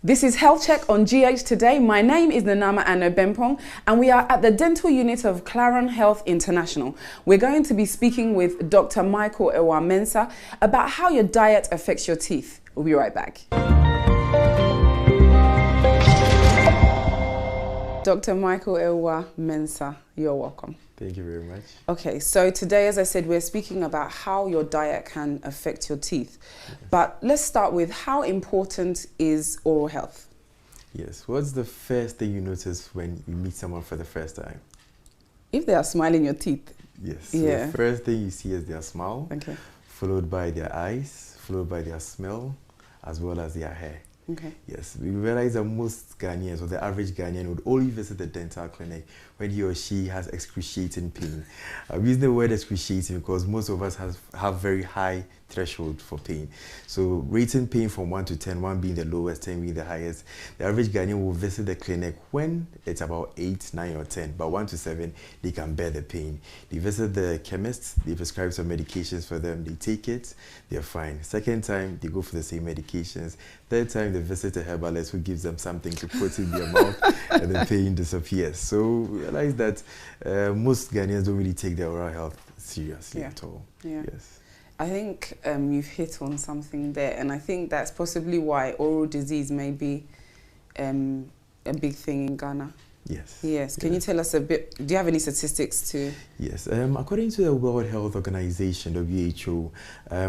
This is Health Check on GH Today. My name is Nanama Ano Bempong and we are at the dental unit of Claron Health International. We're going to be speaking with Dr. Michael Awua Mensah about how your diet affects your teeth. We'll be right back. Dr. Michael Awua Mensah, you're welcome. Thank you very much. Okay, so today, as I said, we're speaking about how your diet can affect your teeth. Yes. But let's start with how important is oral health? Yes, what's the first thing you notice when you meet someone for the first time? If they are smiling your teeth. Yes, so the first thing you see is their smile, followed by their eyes, followed by their smell, as well as their hair. Okay. Yes, we realize that most Ghanaians, or the average Ghanaian, would only visit the dental clinic when he or she has excruciating pain. I'm using the word excruciating because most of us have very high threshold for pain. So rating pain from 1 to 10, 1 being the lowest, 10 being the highest, the average Ghanaian will visit the clinic when it's about 8, 9 or 10, but 1 to 7, they can bear the pain. They visit the chemist, they prescribe some medications for them, they take it, they're fine. Second time, they go for the same medications. Third time, they visit a herbalist who gives them something to put in their mouth and the pain disappears. So we realize that most Ghanaians don't really take their oral health seriously at all. Yeah. Yes. I think you've hit on something there, and I think that's possibly why oral disease may be a big thing in Ghana. Yes. Yes. Can you tell us a bit? Do you have any statistics to? Yes. According to the World Health Organization, WHO,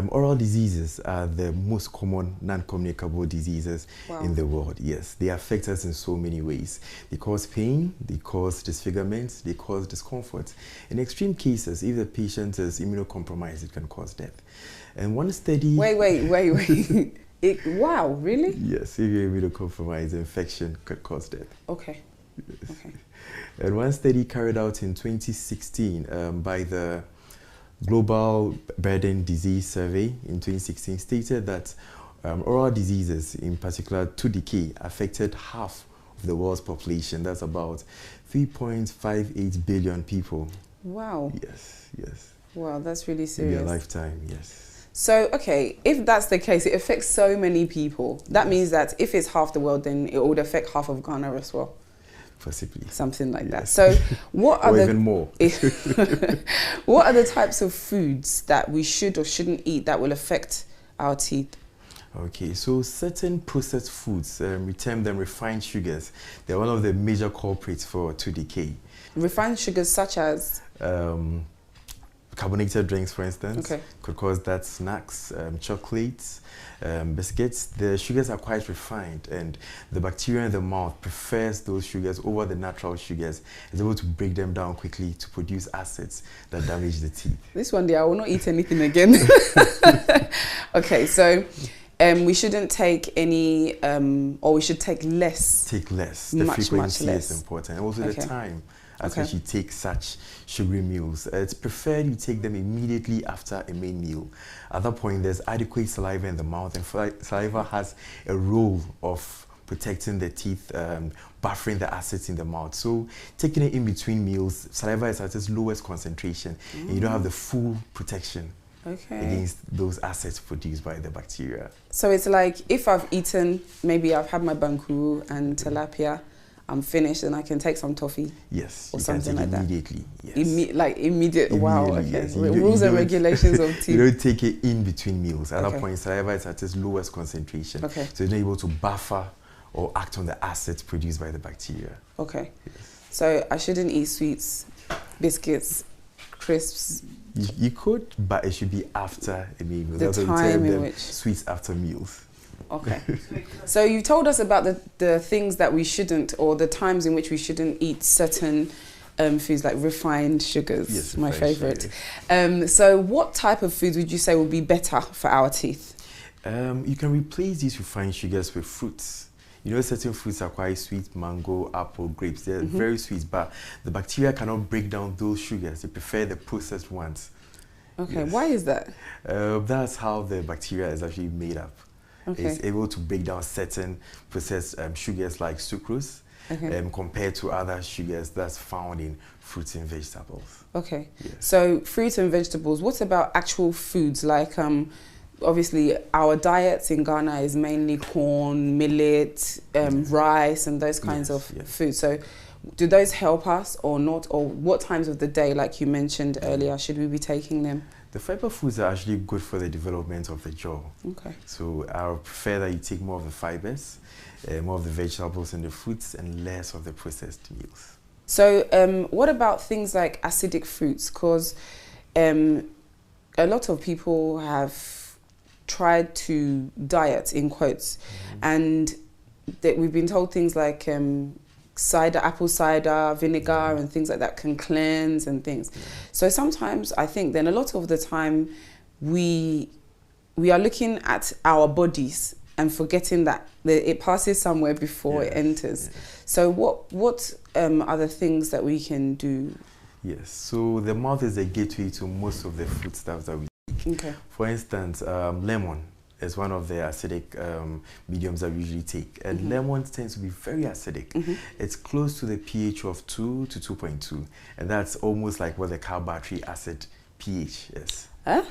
oral diseases are the most common non-communicable diseases in the world. Yes. They affect us in so many ways. They cause pain, they cause disfigurement, they cause discomfort. In extreme cases, if the patient is immunocompromised, it can cause death. And one study... Wait. Wow, really? Yes. If you're immunocompromised, infection could cause death. Okay. Yes. Okay. And one study carried out in 2016 by the Global Burden Disease Survey in 2016 stated that oral diseases, in particular tooth decay, affected half of the world's population. That's about 3.58 billion people. Wow. Yes. Wow, that's really serious. In their lifetime, yes. So, okay, if that's the case, it affects so many people. That means that if it's half the world, then it would affect half of Ghana as well. Possibly. Something like that. So what are even more. What are the types of foods that we should or shouldn't eat that will affect our teeth? Okay, so certain processed foods, we term them refined sugars. They're one of the major culprits for tooth decay. Refined sugars such as? Carbonated drinks, for instance, could cause that. Snacks, chocolates, biscuits. The sugars are quite refined, and the bacteria in the mouth prefers those sugars over the natural sugars. It's able to break them down quickly to produce acids that damage the teeth. This one day I will not eat anything again. Okay, so we shouldn't take any, or we should take less. Take less. The frequency is important, and also the time at which you take such sugary meals. It's preferred you take them immediately after a main meal. At that point, there's adequate saliva in the mouth, and saliva has a role of protecting the teeth, buffering the acids in the mouth. So taking it in between meals, saliva is at its lowest concentration, and you don't have the full protection against those acids produced by the bacteria. So it's like if I've eaten, maybe I've had my banku and tilapia, I'm finished and I can take some toffee. Yes, or something like that. Immediately. Yes. Like immediate. Wow. Okay. Yes. Rules and regulations of teeth. You don't take it in between meals. At that point, saliva is at its lowest concentration. So you're not able to buffer or act on the acids produced by the bacteria. Okay. Yes. So I shouldn't eat sweets, biscuits, crisps. You could, but it should be after a meal. The time in which sweets after meals. Okay. So you told us about the things that we shouldn't, or the times in which we shouldn't eat certain foods like refined sugars. Yes, my favorite. So what type of foods would you say would be better for our teeth? You can replace these refined sugars with fruits. You know, certain fruits are quite sweet, mango, apple, grapes. They're very sweet, but the bacteria cannot break down those sugars. They prefer the processed ones. Okay, why is that? That's how the bacteria is actually made up. It's able to break down certain processed sugars like sucrose compared to other sugars that's found in fruits and vegetables. Okay. Yes. So fruits and vegetables. What about actual foods like obviously our diets in Ghana is mainly corn, millet, rice, and those kinds of food. So do those help us or not? Or what times of the day, like you mentioned earlier, should we be taking them? The fiber foods are actually good for the development of the jaw. Okay. So I would prefer that you take more of the fibers, more of the vegetables and the fruits, and less of the processed meals. So what about things like acidic fruits? Because a lot of people have tried to diet, in quotes, and that we've been told things like cider, apple cider, vinegar and things like that can cleanse and things. So sometimes I think then a lot of the time we are looking at our bodies and forgetting that it passes somewhere before it enters. So what are the things that we can do? Yes, so the mouth is the gateway to most of the foodstuffs that we take. Okay. For instance, lemon is one of the acidic mediums that we usually take. And lemon tends to be very acidic. It's close to the pH of 2 to 2.2. And that's almost like what the carbohydrate acid pH is. Huh?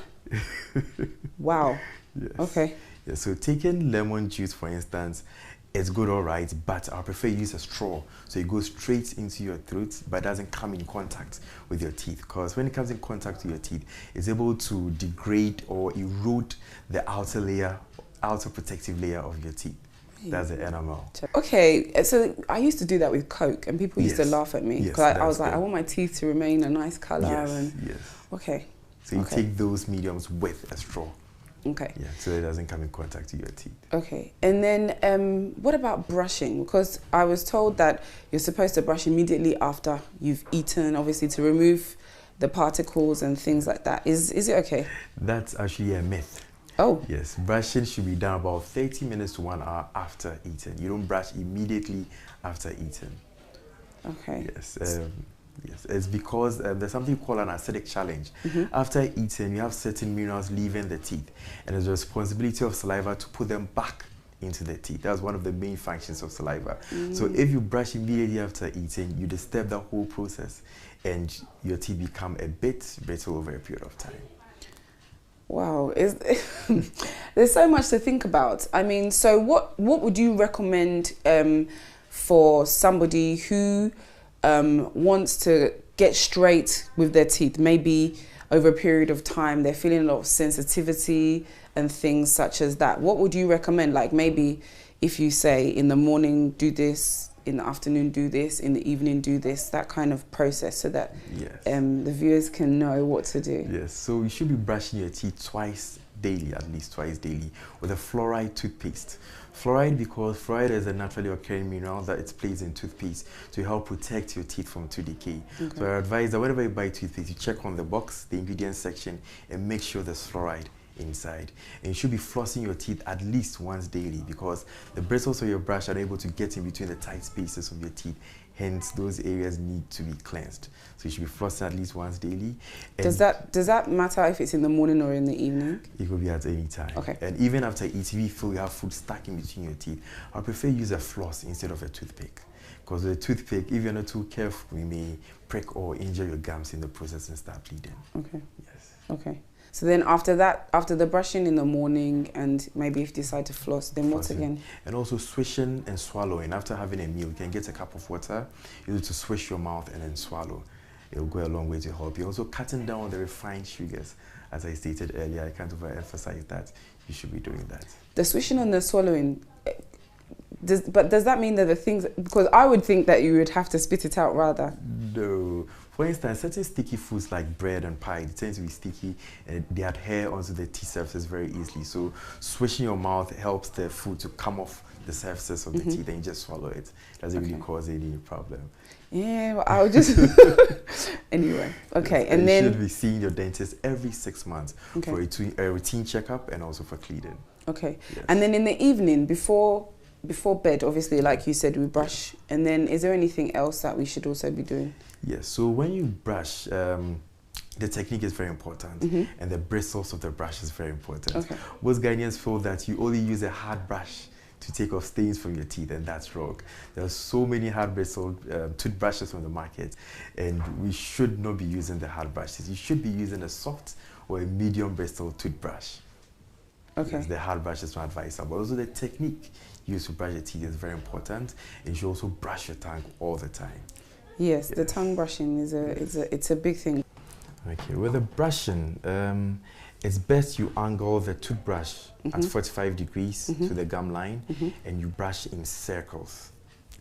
Wow. Yes. Okay. Yeah, so taking lemon juice, for instance, it's good, all right, but I prefer you use a straw. So it goes straight into your throat, but doesn't come in contact with your teeth. Because when it comes in contact with your teeth, it's able to degrade or erode the outer protective layer of your teeth. That's the enamel. Okay, so I used to do that with Coke, and people used to laugh at me. Because I was like, I want my teeth to remain a nice colour. Okay. So you take those mediums with a straw. Okay. Yeah, so it doesn't come in contact with your teeth. Okay. And then what about brushing? Because I was told that you're supposed to brush immediately after you've eaten, obviously to remove the particles and things like that. Is it okay? That's actually a myth. Oh. Yes, brushing should be done about 30 minutes to 1 hour after eating. You don't brush immediately after eating. Okay. Yes. Yes, it's because there's something called an acidic challenge. After eating, you have certain minerals leaving the teeth, and it's the responsibility of saliva to put them back into the teeth. That's one of the main functions of saliva. So if you brush immediately after eating, you disturb the whole process, and your teeth become a bit brittle over a period of time. Wow, there's so much to think about. I mean, so what would you recommend for somebody who wants to get straight with their teeth? Maybe over a period of time they're feeling a lot of sensitivity and things such as that. What would you recommend? Like maybe if you say in the morning do this, in the afternoon do this, in the evening do this, that kind of process, so that the viewers can know what to do. Yes, so you should be brushing your teeth twice daily, at least twice daily, with a fluoride toothpaste. Fluoride, because fluoride is a naturally occurring mineral that it plays in toothpaste to help protect your teeth from tooth decay. So I advise that whenever you buy toothpaste, you check on the box, the ingredients section, and make sure there's fluoride inside. And you should be flossing your teeth at least once daily, because the bristles of your brush are able to get in between the tight spaces of your teeth. Hence, those areas need to be cleansed. So you should be flossing at least once daily. And does that matter if it's in the morning or in the evening? It could be at any time. Okay. And even after eating, if you feel you have food stuck in between your teeth, I prefer use a floss instead of a toothpick. Because with a toothpick, if you're not too careful, you may prick or injure your gums in the process and start bleeding. Okay. Yes. Okay. So then after that, after the brushing in the morning, and maybe if you decide to floss, then what again? And also swishing and swallowing. After having a meal, you can get a cup of water, use it to swish your mouth and then swallow. It will go a long way to help you. Also cutting down on the refined sugars. As I stated earlier, I can't overemphasize that. You should be doing that. The swishing and the swallowing, does that mean that the things, because I would think that you would have to spit it out rather. No. For instance, certain sticky foods like bread and pie, they tend to be sticky and they adhere onto the teeth surfaces very easily. So swishing your mouth helps the food to come off the surfaces of the teeth and you just swallow it. Doesn't really cause any problem. Yeah, well, I'll just... Anyway, okay. Yes, and then you should be seeing your dentist every 6 months for a routine checkup and also for cleaning. Okay. Yes. And then in the evening, before bed, obviously, like you said, we brush. And then is there anything else that we should also be doing? Yes, so when you brush, the technique is very important and the bristles of the brush is very important. Okay. Most Ghanaians feel that you only use a hard brush to take off stains from your teeth, and that's wrong. There are so many hard bristled toothbrushes on the market, and we should not be using the hard brushes. You should be using a soft or a medium bristle toothbrush. Okay. Yes, the hard brush is not advisable. Also, the technique used to brush your teeth is very important. And you should also brush your tongue all the time. Yes, the tongue brushing is it's a big thing. Okay, with the brushing, it's best you angle the toothbrush at 45 degrees to the gum line, and you brush in circles.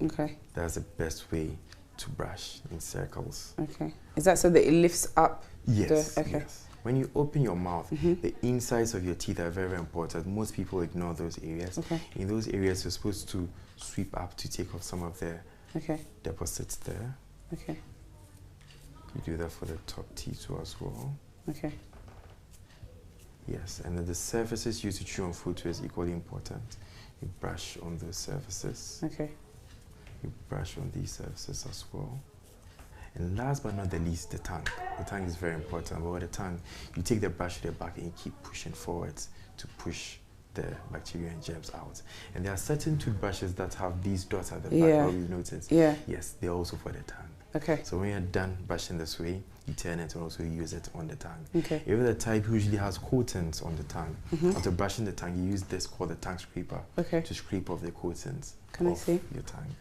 Okay. That's the best way to brush, in circles. Okay. Is that so that it lifts up? Yes. Okay. Yes. When you open your mouth, the insides of your teeth are very, very important. Most people ignore those areas. Okay. In those areas, you're supposed to sweep up to take off some of the deposits there. Okay. You do that for the top teeth too as well. Okay. Yes, and then the surfaces used to chew on food too is equally important. You brush on those surfaces. Okay. You brush on these surfaces as well. And last but not the least, the tongue. The tongue is very important. But with the tongue, you take the brush to the back and you keep pushing forwards to push the bacteria and germs out. And there are certain toothbrushes that have these dots at the back, what we've noticed. Yeah. Yes, they're also for the tongue. Okay. So when you're done brushing this way, you turn it and also use it on the tongue. Okay. If you're the type who usually has coatings on the tongue, after brushing the tongue, you use this called the tongue scraper to scrape off the coatings off your tongue.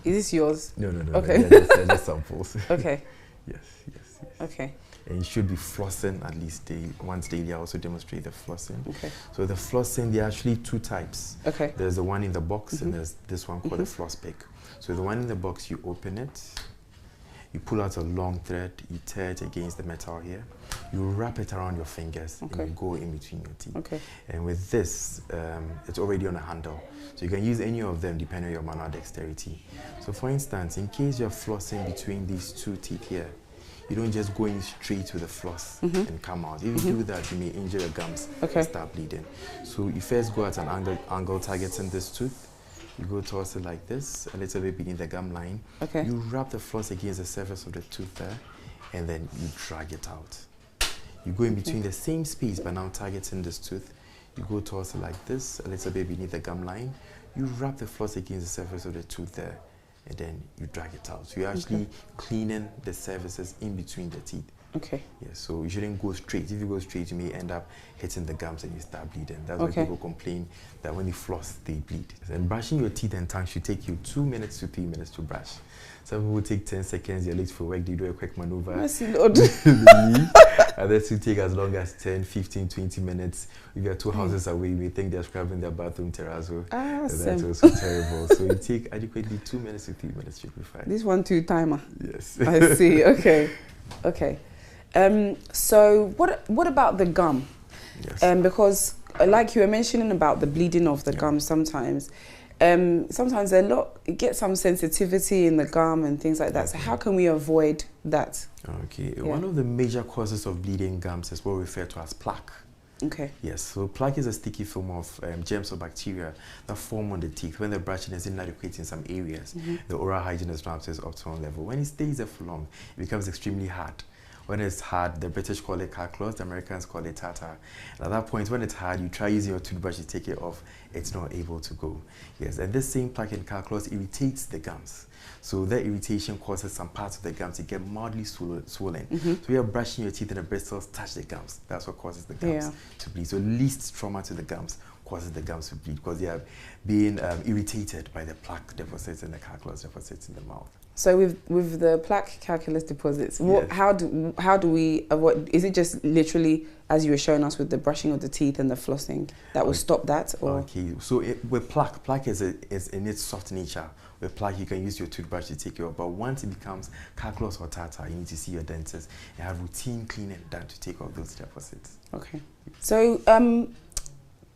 Is this yours? No. Okay. They're just samples. Okay. Yes. Okay. And you should be flossing at least once daily. I also demonstrate the flossing. Okay. So the flossing, there are actually two types. Okay. There's the one in the box and there's this one called the floss pick. So the one in the box, you open it, you pull out a long thread, you tear it against the metal here, you wrap it around your fingers and you go in between your teeth. Okay. And with this, it's already on a handle. So you can use any of them depending on your manual dexterity. So for instance, in case you're flossing between these two teeth here, you don't just go in straight with the floss and come out. If you do that, you may injure your gums and start bleeding. So you first go at an angle targeting this tooth. You go towards it like this, a little bit beneath the gum line. Okay. You wrap the floss against the surface of the tooth there, and then you drag it out. You go in between the same space, but now targeting this tooth. You go towards it like this, a little bit beneath the gum line. You wrap the floss against the surface of the tooth there, and then you drag it out. So you're actually cleaning the surfaces in between the teeth. Okay. Yes, so you shouldn't go straight. If you go straight, you may end up hitting the gums and you start bleeding. That's why people complain that when they floss, they bleed. And brushing your teeth and tongue should take you 2 minutes to 3 minutes to brush. Some people take 10 seconds, you're late for work, they do a quick maneuver. Mercy, Lord. Others will take as long as 10, 15, 20 minutes. If you're 2 houses away, you may think they're scrubbing their bathroom terrazzo. That's also terrible. So you take adequately 2 minutes to 3 minutes should be fine. This 1-2 timer. Yes. I see. Okay. Okay. So what about the gum? Yes. Because like you were mentioning about the bleeding of the gum sometimes, sometimes it gets some sensitivity in the gum and things like that. So how can we avoid that? Okay. One of the major causes of bleeding gums is what we refer to as plaque. Okay. Yes, so plaque is a sticky film of germs or bacteria that form on the teeth when the brushing is inadequate in some areas. The oral hygiene is not to its optimal level. When it stays there for long, it becomes extremely hard. When it's hard, the British call it calculus, the Americans call it tartar. And at that point, when it's hard, you try using your toothbrush to take it off, it's not able to go. Yes, and this same plaque and calculus irritates the gums. So that irritation causes some parts of the gums to get mildly swollen. So you're brushing your teeth and the bristles touch the gums. That's what causes the gums to bleed. So least trauma to the gums causes the gums to bleed because they are being irritated by the plaque deposits and the calculus deposits in the mouth. So with the plaque calculus deposits, how do we avoid? Is it just literally as you were showing us with the brushing of the teeth and the flossing that will stop that? Or? Okay, so with plaque is in its soft nature. With plaque, you can use your toothbrush to take it off, but once it becomes calculus or tartar, you need to see your dentist and have routine cleaning done to take off those deposits. Okay. So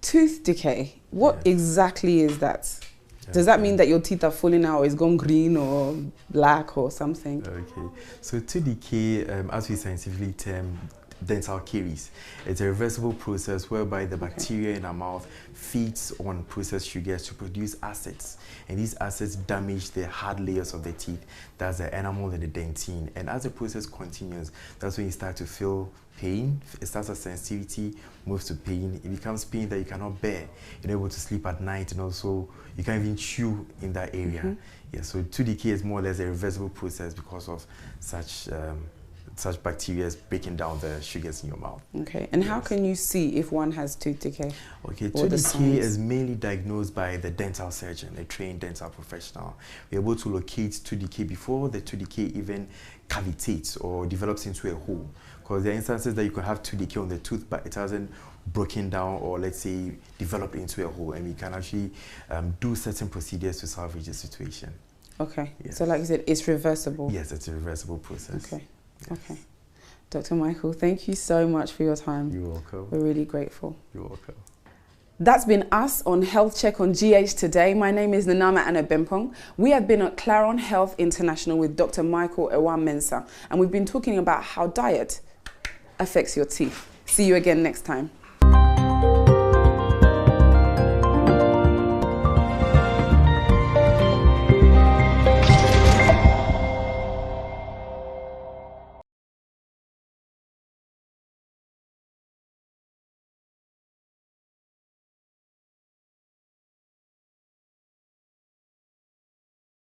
tooth decay, what exactly is that? Does that mean that your teeth are falling out or it's gone green or black or something? Okay, so tooth decay, as we scientifically term dental caries, it's a reversible process whereby the bacteria in our mouth feeds on processed sugars to produce acids, and these acids damage the hard layers of the teeth. That's the enamel and the dentine, and as the process continues, that's when you start to feel pain. It starts as sensitivity, moves to pain. It becomes pain that you cannot bear. You're not able to sleep at night, and also you can't even chew in that area. Yeah, so tooth decay is more or less a reversible process because of such such bacteria breaking down the sugars in your mouth. Okay, and how can you see if one has tooth decay? Okay, Or the tooth decay signs? is mainly diagnosed by the dental surgeon, a trained dental professional. We're able to locate tooth decay before the tooth decay even cavitates or develops into a hole. Because there are instances that you can have tooth decay on the tooth, but it hasn't broken down or, let's say, developed into a hole, and we can actually do certain procedures to salvage the situation. Okay, Yes. so like you said, it's reversible. Yes, it's a reversible process. Okay, Yes. okay. Dr. Michael, thank you so much for your time. You're welcome. We're really grateful. You're welcome. That's been us on Health Check on GH today. My name is Nanama Anna Bempong. We have been at Claron Health International with Dr. Michael Awua Mensah, and we've been talking about how diet affects your teeth. See you again next time.